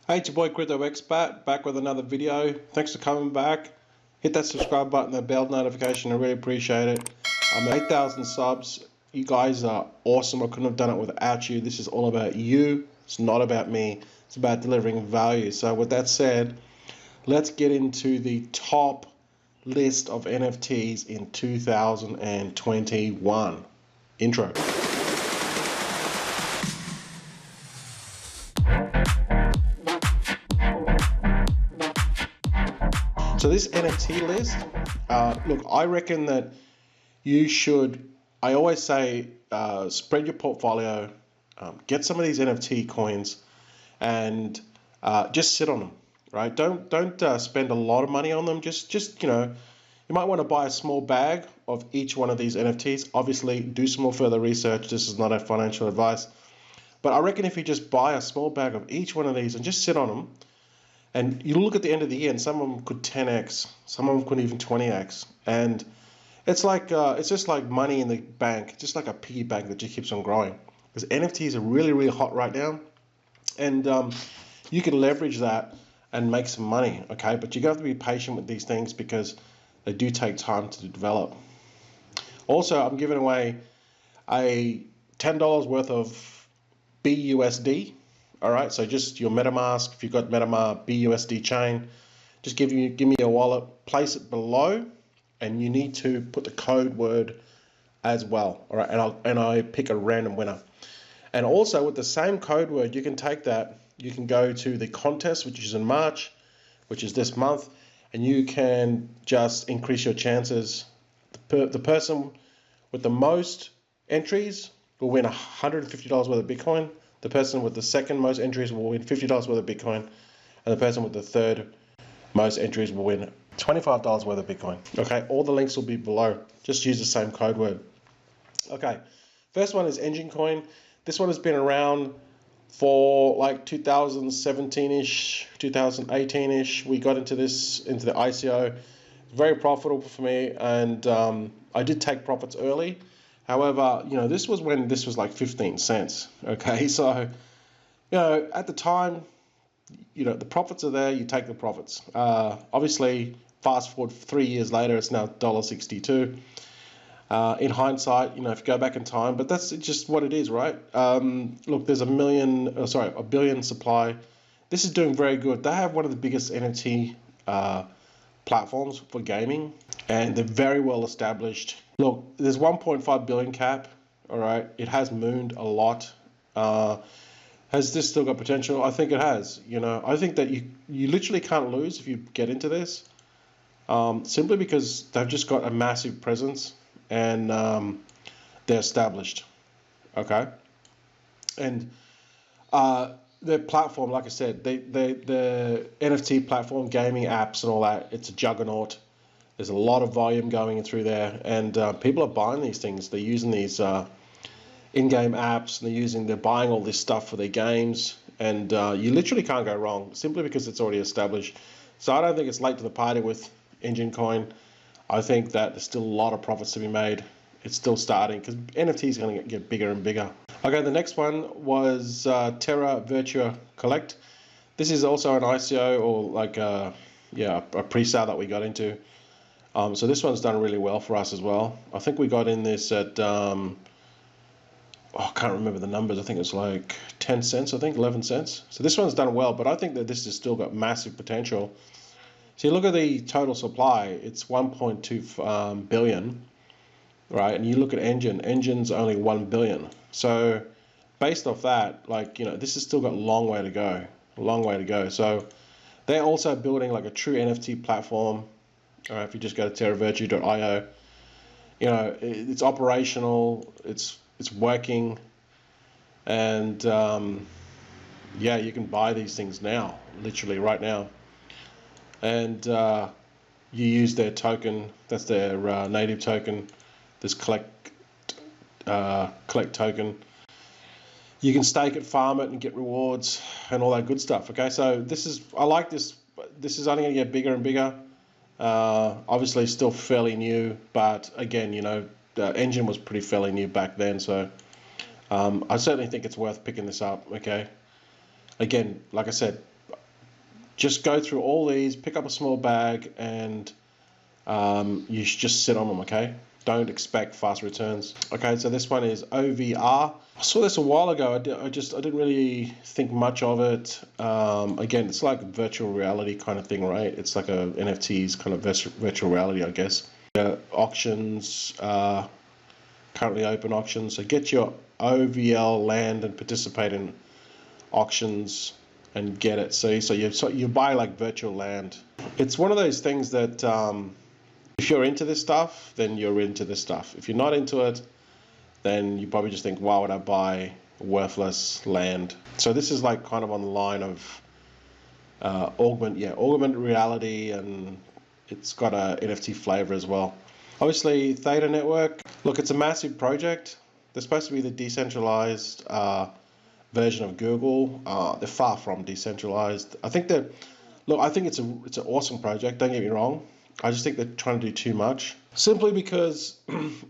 Hey, it's your boy Crypto Expat back with another video. Thanks for coming back. Hit that subscribe button, that bell notification. I really appreciate it. I'm at 8,000 subs. You guys are awesome. I couldn't have done it without you. This is all about you. It's not about me. It's about delivering value. So with that said, let's get into the top list of NFTs in 2021. Intro. So this NFT list, look, I reckon that you should, I always say, spread your portfolio, get some of these NFT coins and just sit on them, right? Don't spend a lot of money on them. Just you know, you might want to buy a small bag of each one of these NFTs. Obviously, do some more further research. This is not a financial advice. But I reckon if you just buy a small bag of each one of these and just sit on them, and you look at the end of the year, and some of them could 10x, some of them could even 20x, and it's like it's just like money in the bank, just like a piggy bank that just keeps on growing. Because NFTs are really hot right now, and you can leverage that and make some money. Okay, but you have to be patient with these things because they do take time to develop. Also, I'm giving away a $10 worth of BUSD. All right, so just your MetaMask, if you've got MetaMask BUSD chain, just give me your wallet, place it below, and you need to put the code word as well. All right, and I pick a random winner. And also with the same code word, you can take that, you can go to the contest, which is in March, which is this month, and you can just increase your chances. The person with the most entries will win $150 worth of Bitcoin. The person with the second most entries will win $50 worth of Bitcoin, and the person with the third most entries will win $25 worth of Bitcoin. Okay, all the links will be below. Just use the same code word. Okay, first one is ENJIN coin. This one has been around for like 2017-ish, 2018-ish. We got into the ICO. Very profitable for me, and I did take profits early. However, you know, this was when this was like 15 cents. Okay, so, you know, at the time, you know, the profits are there, you take the profits. Obviously, fast forward 3 years later, it's now $1.62. In hindsight, you know, if you go back in time, but that's just what it is, right? Look, there's a billion supply. This is doing very good. They have one of the biggest NFT platforms for gaming, and they're very well established. Look, there's 1.5 billion cap. All right, it has mooned a lot. Has this still got potential? I think it has. You know, I think that you literally can't lose if you get into this, simply because they've just got a massive presence and they're established. Okay, and their platform, like I said, the NFT platform, gaming apps and all that, it's a juggernaut. There's a lot of volume going through there, and people are buying these things. They're using these in-game apps, and they're buying all this stuff for their games, and you literally can't go wrong simply because it's already established. So I don't think it's late to the party with ENJIN coin. I think that there's still a lot of profits to be made. It's still starting because NFT is going to get bigger and bigger. Okay, the next one was Terra Collect. This is also an ICO, or like a pre-sale that we got into. So this one's done really well for us as well. I think we got in this at, I can't remember the numbers. I think it's like 10 cents, I think, 11 cents. So this one's done well, but I think that this has still got massive potential. So you look at the total supply, it's 1.2 billion, right? And you look at ENJIN's only 1 billion. So based off that, like, you know, this has still got a long way to go, So they're also building like a true NFT platform. All right, if you just go to terravirtue.io, you know, it's operational, it's working, and yeah, you can buy these things now, literally right now, and you use their token. That's their native token. This collect token. You can stake it, farm it, and get rewards and all that good stuff. Okay, so I like this. This is only going to get bigger and bigger. Obviously still fairly new, but again, you know, the ENJIN was pretty fairly new back then, so I certainly think it's worth picking this up. Okay, again, like I said, just go through all these, pick up a small bag, and you should just sit on them, okay? Don't expect fast returns. Okay, so this one is OVR. I saw this a while ago. I didn't really think much of it. Again, it's like a virtual reality kind of thing, right? It's like a NFTs kind of virtual reality, I guess. Auctions, currently open auctions. So get your OVL land and participate in auctions and get it. So you buy like virtual land. It's one of those things that if you're into this stuff, then you're into this stuff. If you're not into it, then you probably just think, why would I buy worthless land? So this is like kind of on the line of augmented reality, and it's got a NFT flavor as well. Obviously, Theta Network. Look, it's a massive project. They're supposed to be the decentralized version of Google. They're far from decentralized. I think it's an awesome project. Don't get me wrong. I just think they're trying to do too much. Simply because,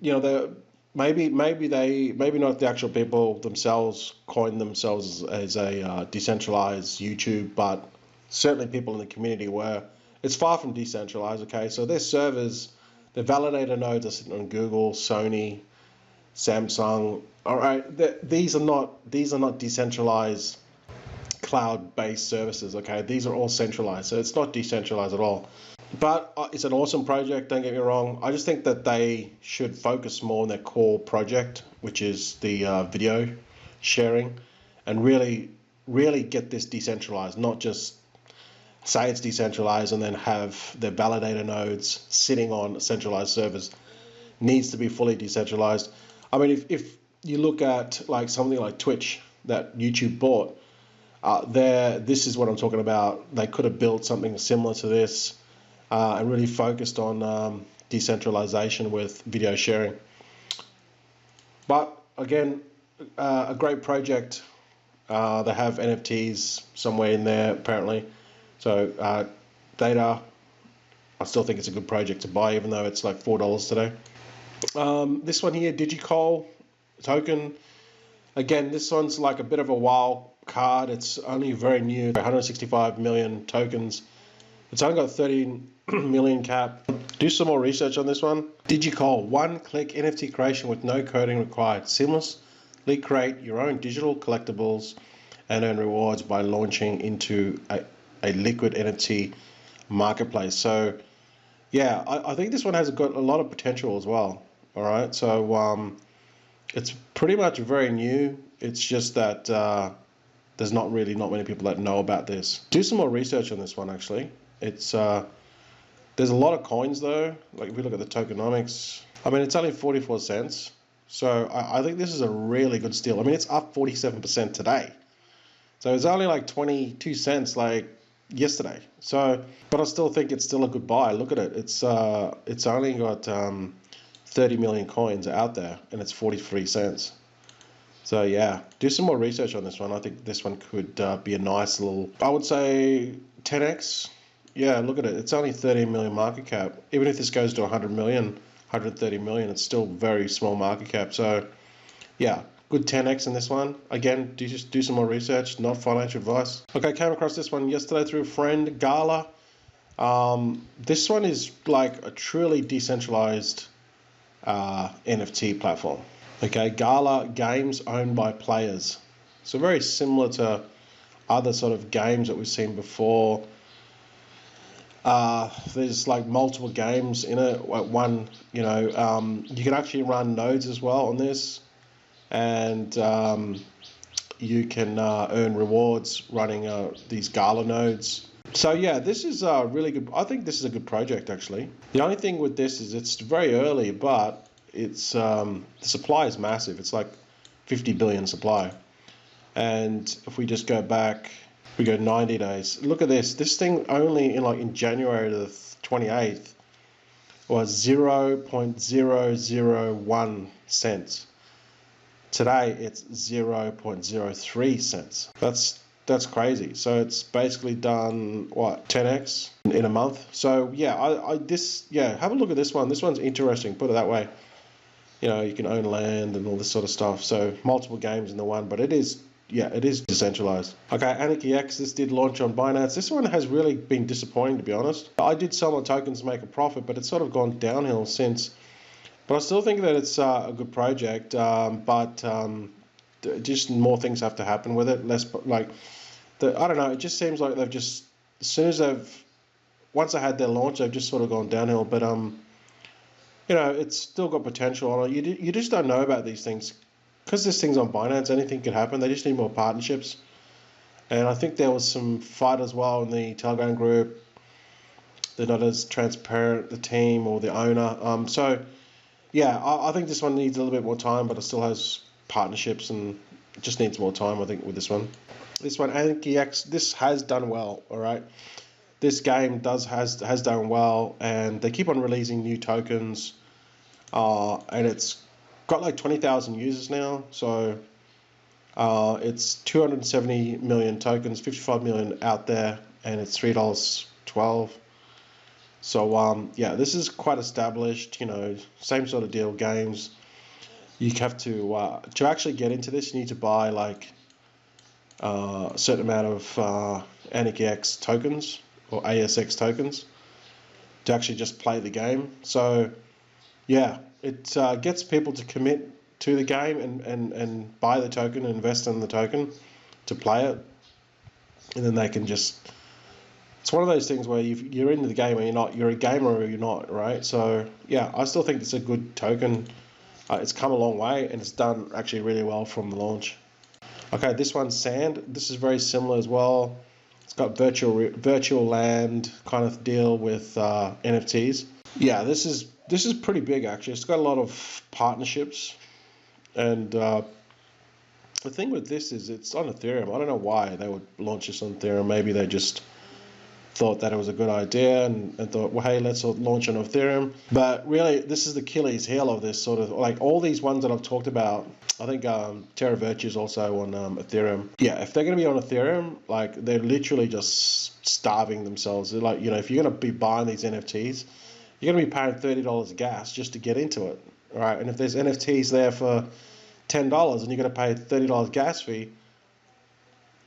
they're maybe not the actual people themselves coined themselves as a decentralized YouTube, but certainly people in the community were. It's far from decentralized. Okay, so their servers, their validator nodes are sitting on Google, Sony, Samsung. All right, these are not decentralized cloud-based services. Okay, these are all centralized, so it's not decentralized at all. But it's an awesome project, don't get me wrong. I just think that they should focus more on their core project, which is the video sharing, and really get this decentralized, not just say it's decentralized and then have their validator nodes sitting on centralized servers. Needs to be fully decentralized. I mean, if you look at like something like Twitch that YouTube bought, this is what I'm talking about. They could have built something similar to this. And really focused on decentralization with video sharing. But again, a great project. They have NFTs somewhere in there apparently. So Theta, I still think it's a good project to buy, even though it's like $4 today. This one here, Digicol Token. Again, this one's like a bit of a wild card. It's only very new, 165 million tokens. It's only got 13 million cap. Do some more research on this one. Digicol, one-click NFT creation with no coding required. Seamlessly create your own digital collectibles and earn rewards by launching into a liquid NFT marketplace. So, yeah, I think this one has got a lot of potential as well. All right, so it's pretty much very new. It's just that there's not many people that know about this. Do some more research on this one, actually. It's there's a lot of coins though. Like if we look at the tokenomics, I mean it's only 44 cents. So I think this is a really good steal. I mean it's up 47% today. So it's only like 22 cents like yesterday. So, but I still think it's still a good buy. Look at it. It's only got 30 million coins out there, and it's 43 cents. So yeah, do some more research on this one. I think this one could be a nice little, I would say 10x. Yeah, look at it. It's only 13 million market cap. Even if this goes to 100 million, 130 million, it's still very small market cap. So yeah, good 10x in this one. Again, just do some more research, not financial advice. Okay, came across this one yesterday through a friend, Gala. This one is like a truly decentralized NFT platform. Okay, Gala, games owned by players. So very similar to other sort of games that we've seen before. There's like multiple games in it. One, you can actually run nodes as well on this, and you can earn rewards running these Gala nodes. So yeah, this is really good. I think this is a good project actually. The only thing with this is it's very early, but it's the supply is massive. It's like 50 billion supply, and if we just go back. We go 90 days. Look at this. This thing only in January the 28th was 0.001 cents. Today it's 0.03 cents. That's crazy. So it's basically done what 10x in a month. So yeah, have a look at this one. This one's interesting. Put it that way. You can own land and all this sort of stuff. So multiple games in the one, but it is. yeah, it is decentralized. Okay, ANRKX, this did launch on Binance. This one has really been disappointing, to be honest. I did sell my tokens to make a profit, but it's sort of gone downhill since. But I still think that it's a good project, but just more things have to happen with it. Less, like, I don't know, it just seems like they've just, as soon as once they had their launch, they've just sort of gone downhill. But, you know, it's still got potential on it. You just don't know about these things. Because this thing's on Binance, anything could happen. They just need more partnerships. And I think there was some fight as well in the Telegram group. They're not as transparent, the team or the owner. So, yeah, I think this one needs a little bit more time, but it still has partnerships and it just needs more time, I think, with this one. This one, ANRKX, this has done well, all right? This game has done well, and they keep on releasing new tokens, and it's got like 20,000 users now, so it's 270 million tokens, 55 million out there, and it's $3.12. So yeah, this is quite established, you know, same sort of deal games. You have to actually get into this, you need to buy like a certain amount of ANRKX tokens or ASX tokens to actually just play the game. So yeah, it gets people to commit to the game and buy the token and invest in the token to play it, and then they can just, it's one of those things where you're into the game or you're not, you're a gamer or you're not, right? So yeah, I still think it's a good token. It's come a long way and it's done actually really well from the launch. Okay, this one's Sand. This is very similar as well. It's got virtual land kind of deal with NFTs. Yeah, this is pretty big actually. It's got a lot of partnerships, and the thing with this is it's on Ethereum. I don't know why they would launch this on Ethereum. Maybe they just thought that it was a good idea and thought, well, hey, let's launch on Ethereum. But really, this is the Achilles heel of this sort of, like all these ones that I've talked about. I think Terra Virtue is also on Ethereum. Yeah, if they're going to be on Ethereum, like they're literally just starving themselves. They're like, you know, if you're going to be buying these NFTs, you're going to be paying $30 gas just to get into it, right? And if there's NFTs there for $10 and you're going to pay $30 gas fee,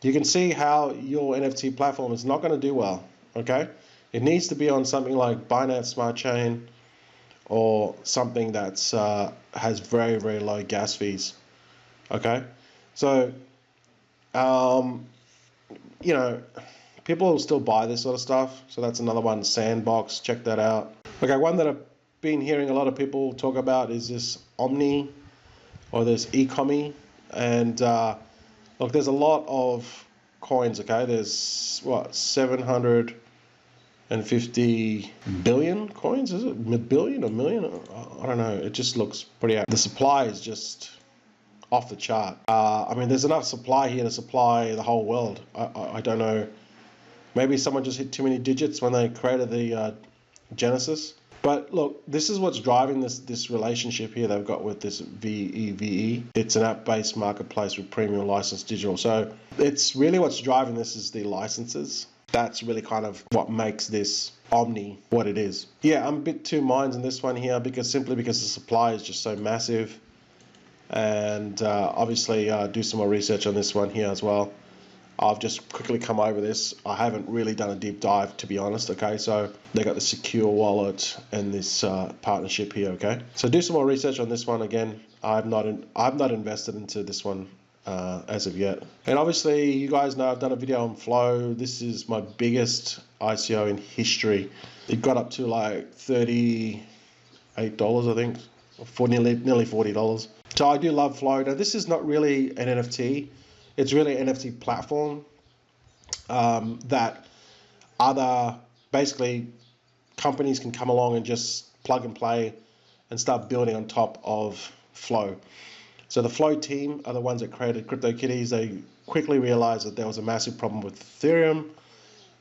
you can see how your NFT platform is not going to do well, okay? It needs to be on something like Binance Smart Chain or something that's has very, very low gas fees, okay? So, you know, people will still buy this sort of stuff. So that's another one, Sandbox, check that out. Okay, one that I've been hearing a lot of people talk about is this Omni or this Ecomi. And look, there's a lot of coins, okay? There's, what, 750 billion coins? Is it billion or million? I don't know. It just looks pretty out. The supply is just off the chart. I mean, there's enough supply here to supply the whole world. I don't know. Maybe someone just hit too many digits when they created the Genesis. But look, this is what's driving this relationship here they've got with this VEVE. It's an app-based marketplace with premium licensed digital. So it's really what's driving this is the licenses. That's really kind of what makes this Omni what it is. Yeah, I'm a bit two minds in this one here simply because the supply is just so massive. And obviously do some more research on this one here as well. I've just quickly come over this. I haven't really done a deep dive, to be honest, okay? So they got the secure wallet and this partnership here, okay? So do some more research on this one. Again, I've not invested into this one as of yet. And obviously, you guys know I've done a video on Flow. This is my biggest ICO in history. It got up to like $38, I think, for nearly $40. So I do love Flow. Now, this is not really an NFT. It's really an NFT platform that other, basically, companies can come along and just plug and play and start building on top of Flow. So the Flow team are the ones that created CryptoKitties. They quickly realized that there was a massive problem with Ethereum,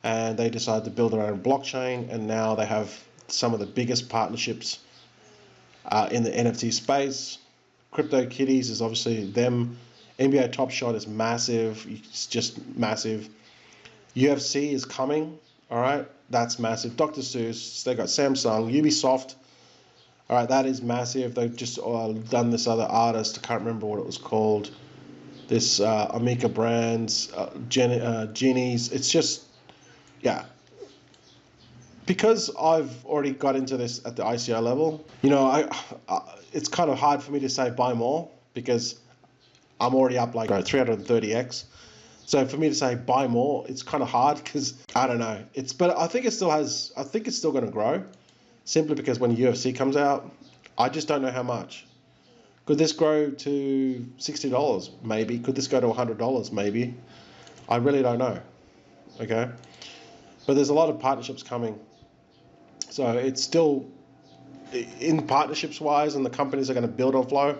and they decided to build their own blockchain, and now they have some of the biggest partnerships in the NFT space. CryptoKitties is obviously them. NBA Top Shot is massive. It's just massive. UFC is coming. All right, that's massive. Dr. Seuss. They got Samsung, Ubisoft. All right, that is massive. They've just done this other artist. I can't remember what it was called. this Amica brands, Genies. It's just, yeah. Because I've already got into this at the ICO level, you know, it's kind of hard for me to say buy more because I'm already up like 330x. So for me to say buy more, it's kind of hard because I don't know. But I think it still has. I think it's still going to grow, simply because when UFC comes out, I just don't know how much. Could this grow to $60? Maybe. Could this go to $100? Maybe. I really don't know. Okay, but there's a lot of partnerships coming, so it's still in partnerships wise, and the companies are going to build on Flow.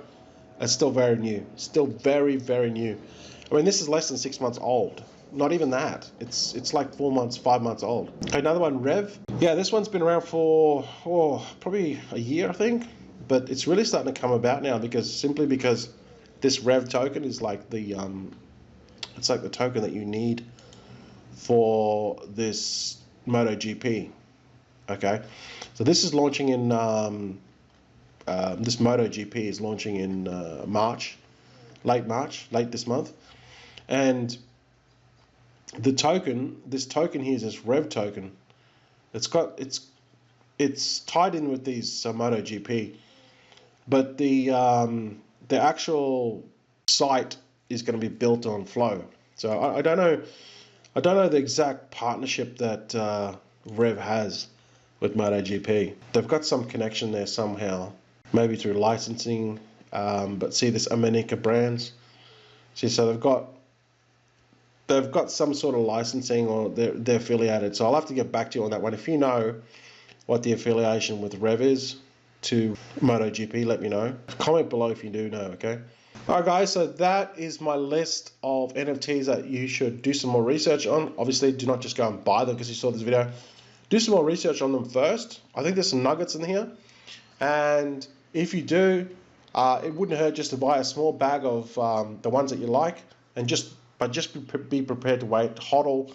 It's still very new. Still very, very new. I mean, this is less than 6 months old. Not even that. It's like 4 months, 5 months old. Okay, another one, Rev. Yeah, this one's been around for probably a year, I think. But it's really starting to come about now simply because this Rev token is like the it's like the token that you need for this MotoGP. Okay, so this is launching in this MotoGP is launching in late this month. And this token here is this Rev token. It's tied in with these MotoGP, but the actual site is going to be built on Flow. So I don't know the exact partnership that Rev has with MotoGP. They've got some connection there somehow, maybe through licensing. But see this Amica brands. See, so they've got some sort of licensing, or they're affiliated. So I'll have to get back to you on that one. If you know what the affiliation with Rev is to MotoGP, let me know. Comment below if you do know, okay? Alright guys, so that is my list of NFTs that you should do some more research on. Obviously, do not just go and buy them because you saw this video. Do some more research on them first. I think there's some nuggets in here. And if you do, it wouldn't hurt just to buy a small bag of the ones that you like, and just be prepared to wait, hodl,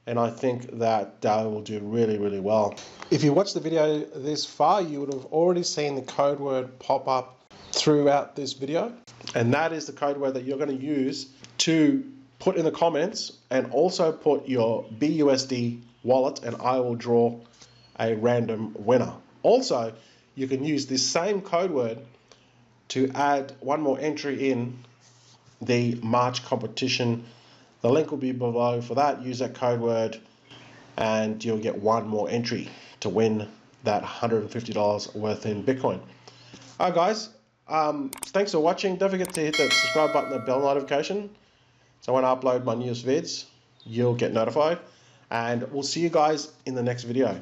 and I think that will do really, really well. If you watched the video this far, you would have already seen the code word pop up throughout this video, and that is the code word that you're going to use to put in the comments, and also put your BUSD wallet, and I will draw a random winner. Also, you can use this same code word to add one more entry in the March competition. The link will be below for that. Use that code word and you'll get one more entry to win that $150 worth in Bitcoin. Alright guys, thanks for watching. Don't forget to hit that subscribe button and bell notification, so when I upload my newest vids, you'll get notified. And we'll see you guys in the next video.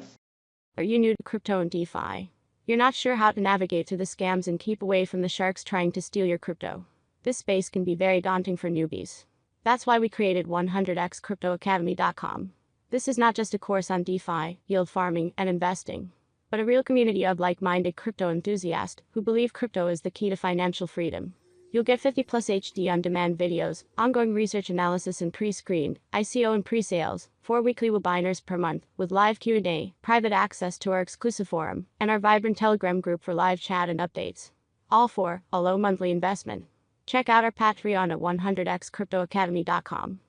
Are you new to crypto and DeFi? You're not sure how to navigate through the scams and keep away from the sharks trying to steal your crypto? This space can be very daunting for newbies. That's why we created 100xcryptoacademy.com. This is not just a course on DeFi, yield farming, and investing, but a real community of like-minded crypto enthusiasts who believe crypto is the key to financial freedom. You'll get 50+ HD on-demand videos, ongoing research analysis and pre-screened, ICO and pre-sales, 4 weekly webinars per month, with live Q&A, private access to our exclusive forum, and our vibrant Telegram group for live chat and updates. All for a low monthly investment. Check out our Patreon at 100xcryptoacademy.com.